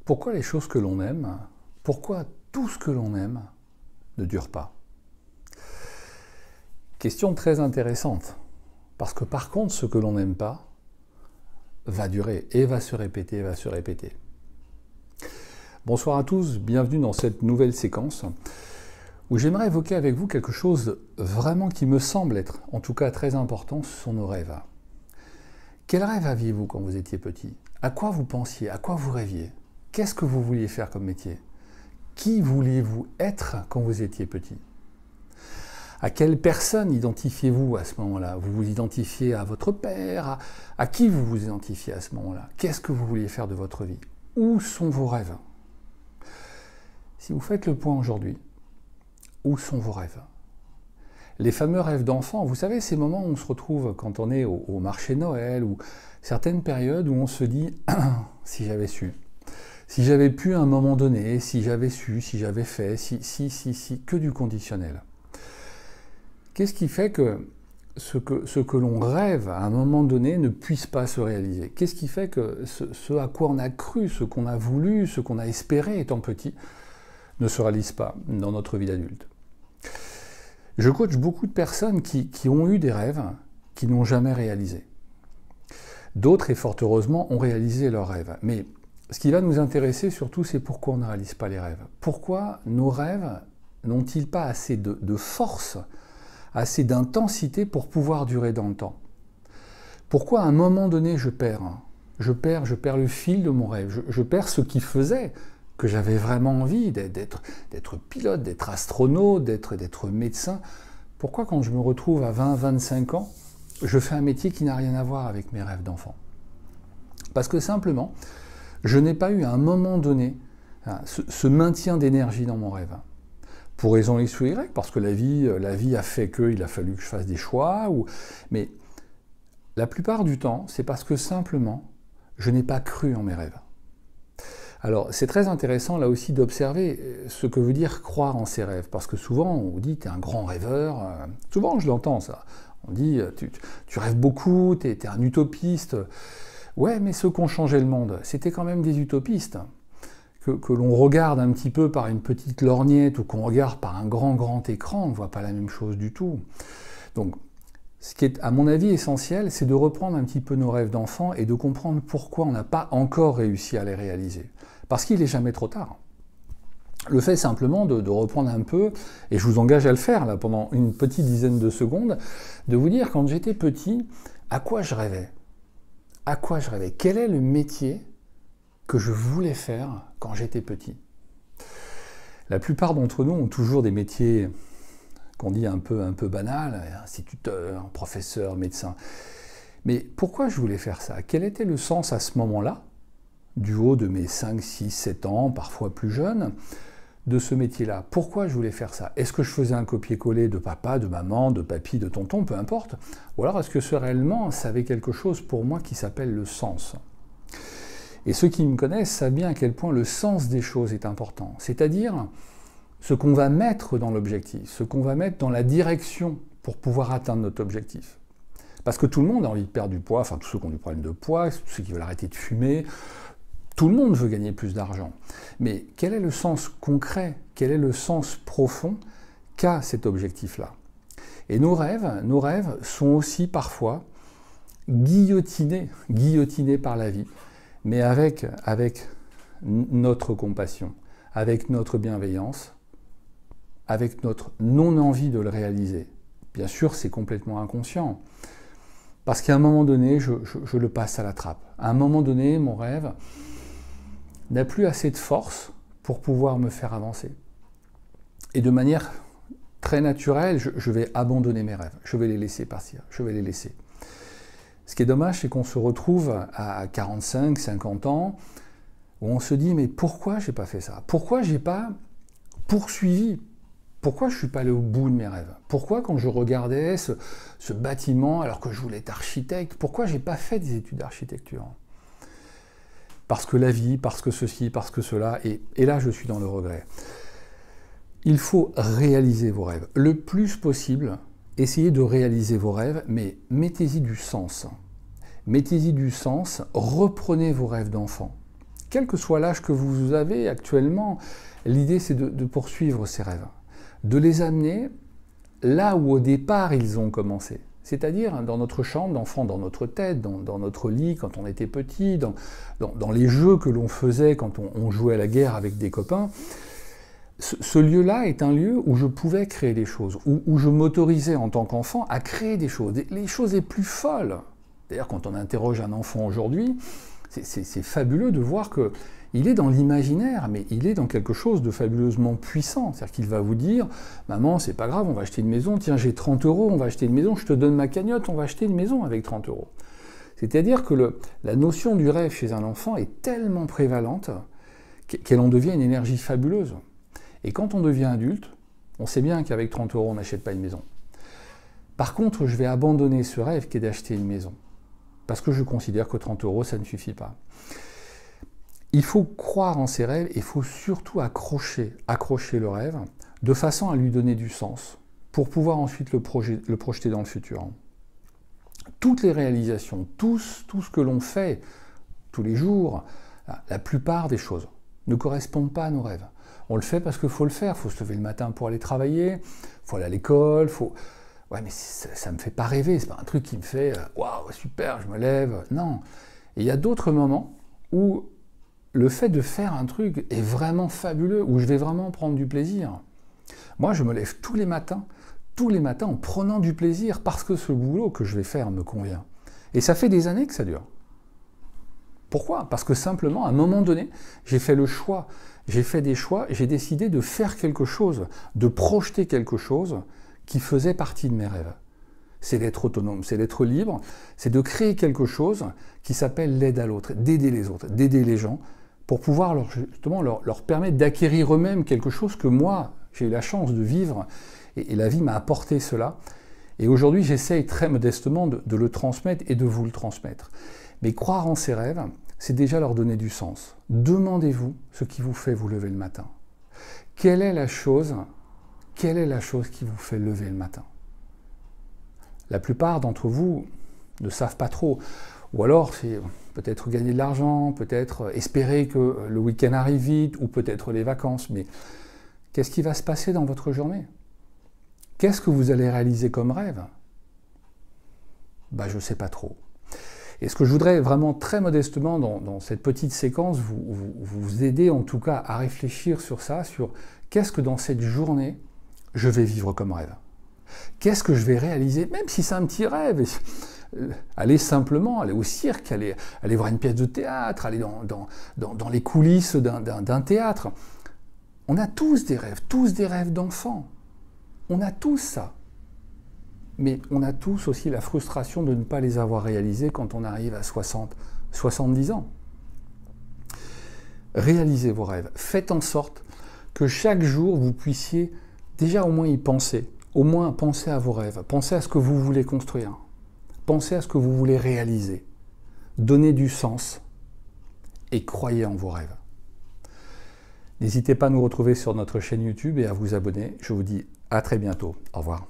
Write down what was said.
Pourquoi les choses que l'on aime, pourquoi tout ce que l'on aime ne dure pas? Question très intéressante, parce que par contre, ce que l'on n'aime pas va durer et va se répéter, va se répéter. Bonsoir à tous, bienvenue dans cette nouvelle séquence où j'aimerais évoquer avec vous quelque chose vraiment qui me semble être, en tout cas très important, ce sont nos rêves. Quel rêve aviez-vous quand vous étiez petit? À quoi vous pensiez? À quoi vous rêviez? Qu'est-ce que vous vouliez faire comme métier? Qui vouliez-vous être quand vous étiez petit? À quelle personne identifiez-vous à ce moment-là? Vous vous identifiez à votre père? À qui vous vous identifiez à ce moment-là? Qu'est-ce que vous vouliez faire de votre vie? Où sont vos rêves? Si vous faites le point aujourd'hui, où sont vos rêves? Les fameux rêves d'enfant, vous savez, ces moments où on se retrouve quand on est au marché Noël, ou certaines périodes où on se dit « si j'avais su ». Si j'avais pu à un moment donné, si j'avais su, si j'avais fait, si, que du conditionnel. Qu'est-ce qui fait que ce que l'on rêve à un moment donné ne puisse pas se réaliser? Qu'est-ce qui fait que ce à quoi on a cru, ce qu'on a voulu, ce qu'on a espéré étant petit, ne se réalise pas dans notre vie d'adulte? Je coach beaucoup de personnes qui ont eu des rêves qui n'ont jamais réalisé. D'autres, et fort heureusement, ont réalisé leurs rêves. Mais ce qui va nous intéresser surtout, c'est pourquoi on ne réalise pas les rêves. Pourquoi nos rêves n'ont-ils pas assez de force, assez d'intensité pour pouvoir durer dans le temps? Pourquoi à un moment donné je perds le fil de mon rêve, je perds ce qui faisait que j'avais vraiment envie d'être pilote, d'être astronaute, d'être médecin? Pourquoi quand je me retrouve à 20-25 ans, je fais un métier qui n'a rien à voir avec mes rêves d'enfant? Parce que simplement, je n'ai pas eu à un moment donné ce maintien d'énergie dans mon rêve. Pour raison X ou Y, parce que la vie a fait qu'il a fallu que je fasse des choix, mais la plupart du temps, c'est parce que simplement, je n'ai pas cru en mes rêves. Alors, c'est très intéressant là aussi d'observer ce que veut dire croire en ses rêves, parce que souvent on vous dit « t'es un grand rêveur », souvent je l'entends ça, on dit « tu rêves beaucoup, t'es un utopiste ». Ouais, mais ceux qui ont changé le monde, c'était quand même des utopistes. Que l'on regarde un petit peu par une petite lorgnette ou qu'on regarde par un grand écran, on ne voit pas la même chose du tout. Donc, ce qui est, à mon avis, essentiel, c'est de reprendre un petit peu nos rêves d'enfant et de comprendre pourquoi on n'a pas encore réussi à les réaliser. Parce qu'il n'est jamais trop tard. Le fait simplement de reprendre un peu, et je vous engage à le faire là, pendant une petite dizaine de secondes, de vous dire, quand j'étais petit, à quoi je rêvais? À quoi je rêvais? Quel est le métier que je voulais faire quand j'étais petit? La plupart d'entre nous ont toujours des métiers qu'on dit un peu banals, instituteur, professeur, médecin. Mais pourquoi je voulais faire ça? Quel était le sens à ce moment-là, du haut de mes 5, 6, 7 ans, parfois plus jeunes, de ce métier-là? Pourquoi je voulais faire ça? Est-ce que je faisais un copier-coller de papa, de maman, de papy, de tonton, peu importe? Ou alors est-ce que réellement, ça avait quelque chose pour moi qui s'appelle le sens? Et ceux qui me connaissent savent bien à quel point le sens des choses est important. C'est-à-dire ce qu'on va mettre dans l'objectif, ce qu'on va mettre dans la direction pour pouvoir atteindre notre objectif. Parce que tout le monde a envie de perdre du poids, enfin tous ceux qui ont des problèmes de poids, tous ceux qui veulent arrêter de fumer, tout le monde veut gagner plus d'argent. Mais quel est le sens concret, quel est le sens profond qu'a cet objectif-là? Et nos rêves sont aussi parfois guillotinés par la vie, mais avec notre compassion, avec notre bienveillance, avec notre non-envie de le réaliser. Bien sûr, c'est complètement inconscient, parce qu'à un moment donné, je le passe à la trappe. À un moment donné, mon rêve n'a plus assez de force pour pouvoir me faire avancer. Et de manière très naturelle, je vais abandonner mes rêves, je vais les laisser partir, je vais les laisser. Ce qui est dommage, c'est qu'on se retrouve à 45, 50 ans, où on se dit, mais pourquoi j'ai pas fait ça? Pourquoi j'ai pas poursuivi? Pourquoi je suis pas allé au bout de mes rêves? Pourquoi quand je regardais ce bâtiment, alors que je voulais être architecte, pourquoi j'ai pas fait des études d'architecture? Parce que la vie, parce que ceci, parce que cela, et là je suis dans le regret. Il faut réaliser vos rêves. Le plus possible, essayez de réaliser vos rêves, mais mettez-y du sens. Mettez-y du sens, reprenez vos rêves d'enfant. quel que soit l'âge que vous avez actuellement, l'idée c'est de poursuivre ces rêves, de les amener là où au départ ils ont commencé. C'est-à-dire dans notre chambre d'enfant, dans notre tête, dans notre lit quand on était petit, dans les jeux que l'on faisait quand on jouait à la guerre avec des copains. Ce lieu-là est un lieu où je pouvais créer des choses, où je m'autorisais en tant qu'enfant à créer des choses, les choses les plus folles. D'ailleurs, quand on interroge un enfant aujourd'hui, c'est fabuleux de voir qu'il est dans l'imaginaire, mais il est dans quelque chose de fabuleusement puissant. C'est-à-dire qu'il va vous dire « Maman, c'est pas grave, on va acheter une maison, tiens, j'ai 30 €, on va acheter une maison, je te donne ma cagnotte, on va acheter une maison avec 30 €. » C'est-à-dire que la notion du rêve chez un enfant est tellement prévalente qu'elle en devient une énergie fabuleuse. Et quand on devient adulte, on sait bien qu'avec 30 € on n'achète pas une maison. Par contre, je vais abandonner ce rêve qui est d'acheter une maison. Parce que je considère que 30 € ça ne suffit pas. Il faut croire en ses rêves et il faut surtout accrocher le rêve de façon à lui donner du sens pour pouvoir ensuite le projeter dans le futur. Toutes les réalisations, tout ce que l'on fait tous les jours, la plupart des choses ne correspondent pas à nos rêves. On le fait parce qu'il faut le faire, il faut se lever le matin pour aller travailler, il faut aller à l'école, Ouais, mais ça ne me fait pas rêver, c'est pas un truc qui me fait « Waouh, super, je me lève ». Non. Et il y a d'autres moments où le fait de faire un truc est vraiment fabuleux, où je vais vraiment prendre du plaisir. Moi, je me lève tous les matins en prenant du plaisir parce que ce boulot que je vais faire me convient. Et ça fait des années que ça dure. Pourquoi? Parce que simplement, à un moment donné, j'ai fait le choix, j'ai fait des choix, j'ai décidé de faire quelque chose, de projeter quelque chose qui faisait partie de mes rêves. C'est d'être autonome, c'est d'être libre, c'est de créer quelque chose qui s'appelle l'aide à l'autre, d'aider les autres, d'aider les gens, pour pouvoir justement leur permettre d'acquérir eux-mêmes quelque chose que moi, j'ai eu la chance de vivre, et la vie m'a apporté cela. Et aujourd'hui, j'essaye très modestement de le transmettre et de vous le transmettre. Mais croire en ses rêves, c'est déjà leur donner du sens. Demandez-vous ce qui vous fait vous lever le matin. Quelle est la chose qui vous fait lever le matin? La plupart d'entre vous ne savent pas trop. Ou alors, c'est peut-être gagner de l'argent, peut-être espérer que le week-end arrive vite, ou peut-être les vacances. Mais qu'est-ce qui va se passer dans votre journée? Qu'est-ce que vous allez réaliser comme rêve? Je ne sais pas trop. Et ce que je voudrais vraiment très modestement dans cette petite séquence vous aider en tout cas à réfléchir sur ça, sur qu'est-ce que dans cette journée je vais vivre comme rêve. Qu'est-ce que je vais réaliser, même si c'est un petit rêve, aller simplement, aller au cirque, aller voir une pièce de théâtre, aller dans les coulisses d'un théâtre. On a tous des rêves d'enfants. On a tous ça. Mais on a tous aussi la frustration de ne pas les avoir réalisés quand on arrive à 60, 70 ans. Réalisez vos rêves. Faites en sorte que chaque jour, vous puissiez déjà au moins y penser. Au moins pensez à vos rêves. Pensez à ce que vous voulez construire. Pensez à ce que vous voulez réaliser. Donnez du sens et croyez en vos rêves. N'hésitez pas à nous retrouver sur notre chaîne YouTube et à vous abonner. Je vous dis à très bientôt. Au revoir.